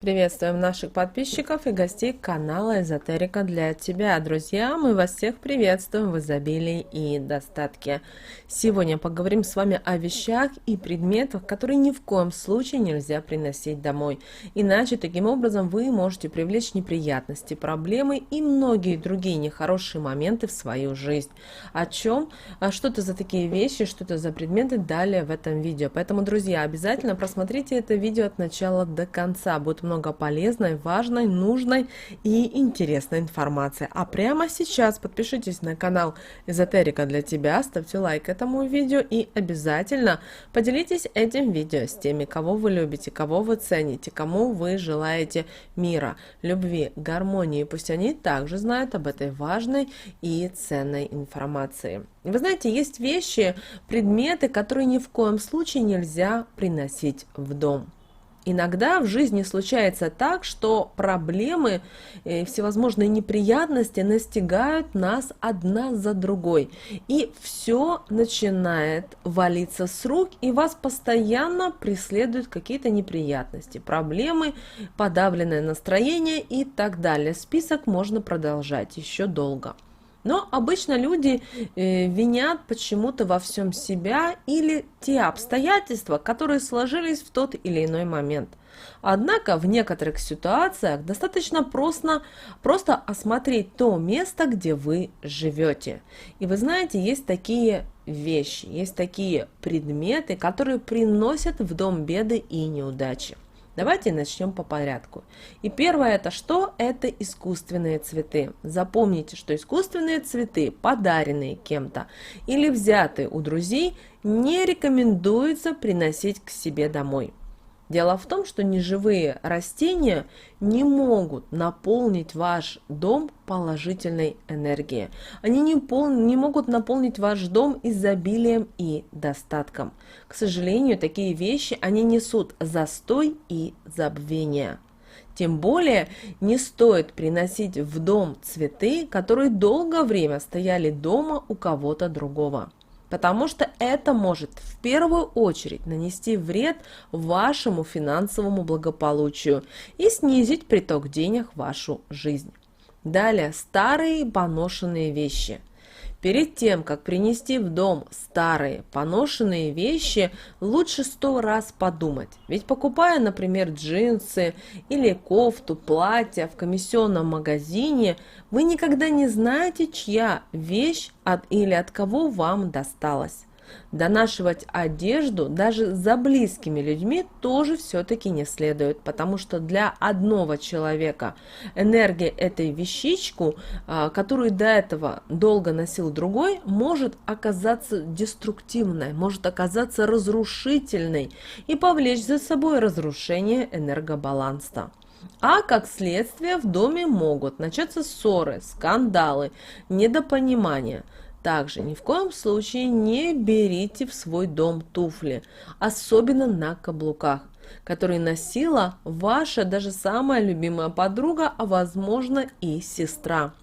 Приветствуем наших подписчиков и гостей канала Эзотерика для тебя. Друзья, мы вас всех приветствуем в изобилии и достатке. Сегодня поговорим с вами о вещах и предметах, которые ни в коем случае нельзя приносить домой. Иначе таким образом вы можете привлечь неприятности, проблемы и многие другие нехорошие моменты в свою жизнь. О чем? Что это за такие вещи, что это за предметы, далее в этом видео. Поэтому, друзья, обязательно просмотрите это видео от начала до конца. Будет много полезной, важной, нужной и интересной информации. А прямо сейчас подпишитесь на канал Эзотерика для тебя, ставьте лайк этому видео и обязательно поделитесь этим видео с теми, кого вы любите, кого вы цените, кому вы желаете мира, любви, гармонии. Пусть они также знают об этой важной и ценной информации. Вы знаете, есть вещи, предметы, которые ни в коем случае нельзя приносить в дом. Иногда в жизни случается так, что проблемы и всевозможные неприятности настигают нас одна за другой. И все начинает валиться с рук, и вас постоянно преследуют какие-то неприятности, проблемы, подавленное настроение и так далее. Список можно продолжать еще долго. Но обычно люди винят почему-то во всем себя или те обстоятельства, которые сложились в тот или иной момент. Однако в некоторых ситуациях достаточно просто осмотреть то место, где вы живете. И вы знаете, есть такие вещи, есть такие предметы, которые приносят в дом беды и неудачи. Давайте начнем по порядку. И первое это что? Это искусственные цветы. Запомните, что искусственные цветы, подаренные кем-то или взятые у друзей, не рекомендуется приносить к себе домой. Дело в том, что неживые растения не могут наполнить ваш дом положительной энергией. Они не могут наполнить ваш дом изобилием и достатком. К сожалению, такие вещи, они несут застой и забвение. Тем более не стоит приносить в дом цветы, которые долгое время стояли дома у кого-то другого. Потому что это может в первую очередь нанести вред вашему финансовому благополучию и снизить приток денег в вашу жизнь. Далее, старые поношенные вещи. Перед тем, как принести в дом старые поношенные вещи, лучше 100 раз подумать. Ведь покупая, например, джинсы или кофту, платье в комиссионном магазине, вы никогда не знаете, чья вещь или от кого вам досталась. Донашивать одежду даже за близкими людьми тоже все-таки не следует, потому что для одного человека энергия этой вещичку, которую до этого долго носил другой, может оказаться деструктивной, может оказаться разрушительной и повлечь за собой разрушение энергобаланса. А как следствие в доме могут начаться ссоры, скандалы, недопонимания. Также ни в коем случае не берите в свой дом туфли, особенно на каблуках, которые носила ваша даже самая любимая подруга, а возможно и сестра.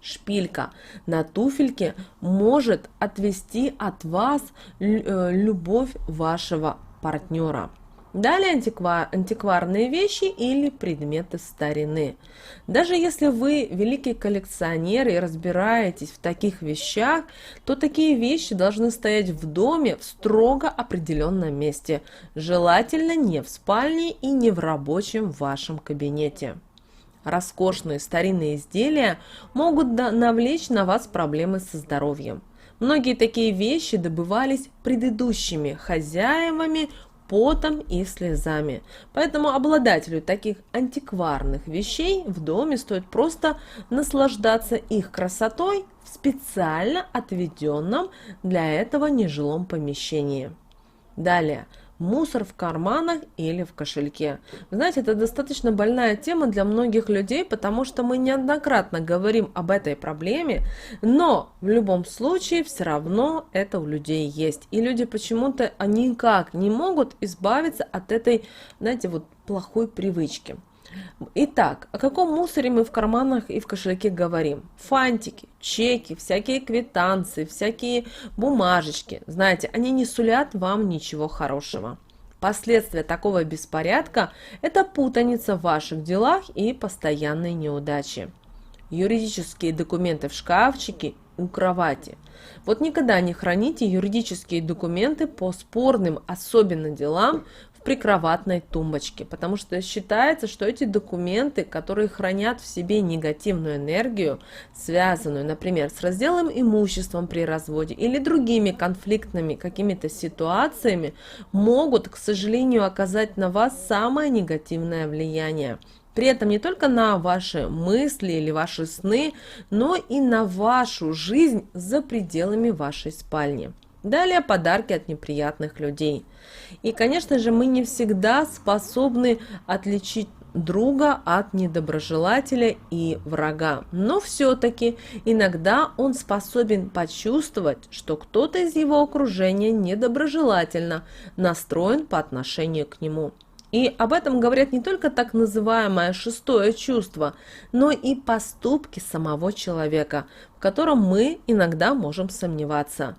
Шпилька на туфельке может отвести от вас любовь вашего партнера. Далее антикварные вещи или предметы старины. Даже если вы великий коллекционер и разбираетесь в таких вещах, то такие вещи должны стоять в доме в строго определенном месте, желательно не в спальне и не в рабочем вашем кабинете. Роскошные старинные изделия могут навлечь на вас проблемы со здоровьем. Многие такие вещи добывались предыдущими хозяевами потом и слезами. Поэтому обладателю таких антикварных вещей в доме стоит просто наслаждаться их красотой в специально отведенном для этого нежилом помещении. Далее. Мусор в карманах или в кошельке. Вы знаете, это достаточно больная тема для многих людей, потому что мы неоднократно говорим об этой проблеме, но в любом случае все равно это у людей есть. И люди почему-то никак не могут избавиться от этой, знаете, вот плохой привычки. Итак, о каком мусоре мы в карманах и в кошельке говорим? Фантики, чеки, всякие квитанции, всякие бумажечки. Знаете, они не сулят вам ничего хорошего. Последствия такого беспорядка – это путаница в ваших делах и постоянные неудачи. Юридические документы в шкафчике у кровати. Вот никогда не храните юридические документы по спорным, особенно делам, в прикроватной тумбочке, потому что считается, что эти документы, которые хранят в себе негативную энергию, связанную, например, с разделом имуществом при разводе или другими конфликтными какими-то ситуациями, могут, к сожалению, оказать на вас самое негативное влияние. При этом не только на ваши мысли или ваши сны, но и на вашу жизнь за пределами вашей спальни. Далее подарки от неприятных людей. И, конечно же, мы не всегда способны отличить друга от недоброжелателя и врага. Но все-таки иногда он способен почувствовать, что кто-то из его окружения недоброжелательно настроен по отношению к нему. И об этом говорят не только так называемое шестое чувство, но и поступки самого человека, в котором мы иногда можем сомневаться.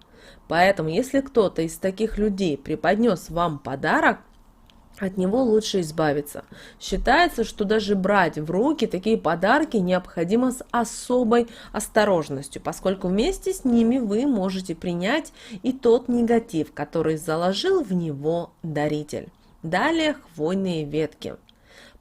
Поэтому, если кто-то из таких людей преподнес вам подарок, от него лучше избавиться. Считается, что даже брать в руки такие подарки необходимо с особой осторожностью, поскольку вместе с ними вы можете принять и тот негатив, который заложил в него даритель. Далее хвойные ветки.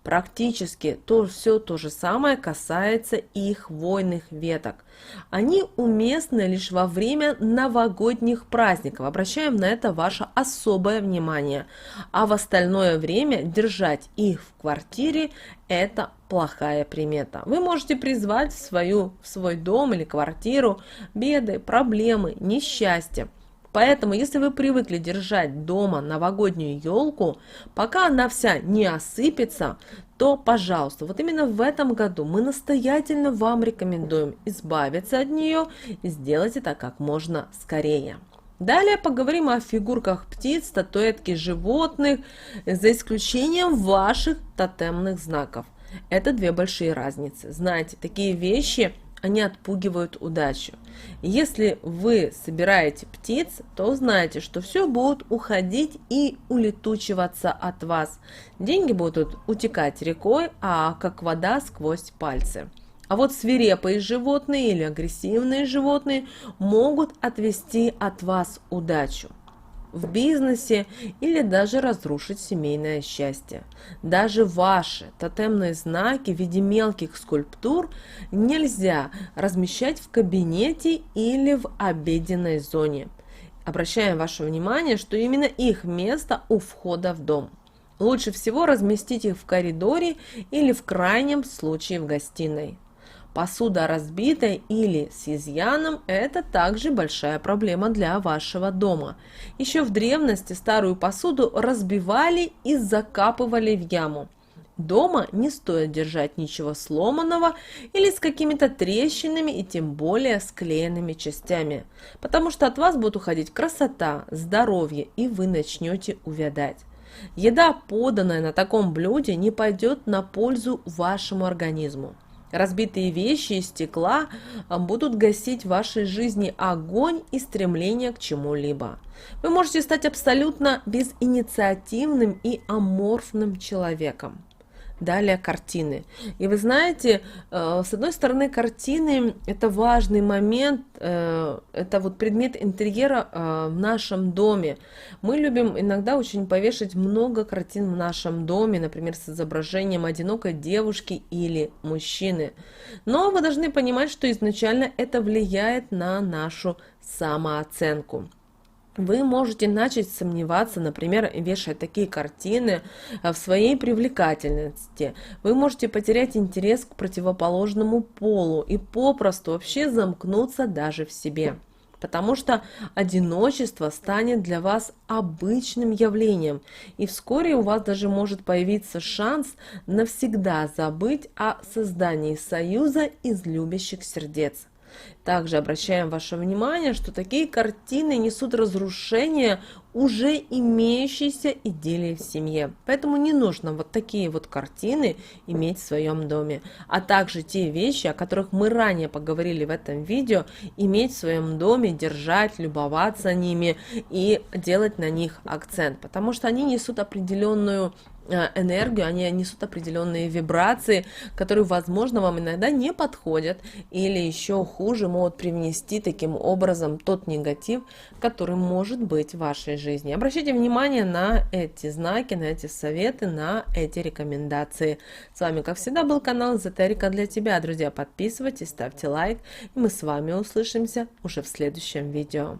Практически все то же самое касается и хвойных веток. Они уместны лишь во время новогодних праздников. Обращаем на это ваше особое внимание. А в остальное время держать их в квартире – это плохая примета. Вы можете призвать в свой дом или квартиру беды, проблемы, несчастья. Поэтому, если вы привыкли держать дома новогоднюю елку, пока она вся не осыпется, то, пожалуйста, вот именно в этом году мы настоятельно вам рекомендуем избавиться от нее и сделать это как можно скорее. Далее поговорим о фигурках птиц, статуэтки животных, за исключением ваших тотемных знаков. Это две большие разницы. Знаете, такие вещи – они отпугивают удачу. Если вы собираете птиц, то знайте, что все будет уходить и улетучиваться от вас. Деньги будут утекать рекой, как вода сквозь пальцы. А вот свирепые животные или агрессивные животные могут отвести от вас удачу в бизнесе или даже разрушить семейное счастье. Даже ваши тотемные знаки в виде мелких скульптур нельзя размещать в кабинете или в обеденной зоне. Обращаем ваше внимание, что именно их место у входа в дом. Лучше всего разместить их в коридоре или в крайнем случае в гостиной. Посуда разбитая или с изъяном – это также большая проблема для вашего дома. Еще в древности старую посуду разбивали и закапывали в яму. Дома не стоит держать ничего сломанного или с какими-то трещинами и тем более склеенными частями, потому что от вас будет уходить красота, здоровье и вы начнете увядать. Еда, поданная на таком блюде, не пойдет на пользу вашему организму. Разбитые вещи из стекла будут гасить в вашей жизни огонь и стремление к чему-либо. Вы можете стать абсолютно безинициативным и аморфным человеком. Далее картины. И вы знаете, с одной стороны, картины – это важный момент, это вот предмет интерьера в нашем доме. Мы любим иногда очень повешать много картин в нашем доме, например, с изображением одинокой девушки или мужчины. Но вы должны понимать, что изначально это влияет на нашу самооценку. Вы можете начать сомневаться, например, вешая такие картины в своей привлекательности. Вы можете потерять интерес к противоположному полу и попросту вообще замкнуться даже в себе. Потому что одиночество станет для вас обычным явлением, и вскоре у вас даже может появиться шанс навсегда забыть о создании союза из любящих сердец. Также обращаем ваше внимание, что такие картины несут разрушение уже имеющейся идиллии в семье. Поэтому не нужно вот такие вот картины иметь в своем доме. А также те вещи, о которых мы ранее поговорили в этом видео, иметь в своем доме, держать, любоваться ними и делать на них акцент. Потому что они несут определенную энергию, они несут определенные вибрации, которые, возможно, вам иногда не подходят или еще хуже могут привнести таким образом тот негатив, который может быть в вашей жизни. Обращайте внимание на эти знаки, на эти советы, на эти рекомендации. С вами, как всегда, был канал Эзотерика для тебя. Друзья, подписывайтесь, ставьте лайк, и мы с вами услышимся уже в следующем видео.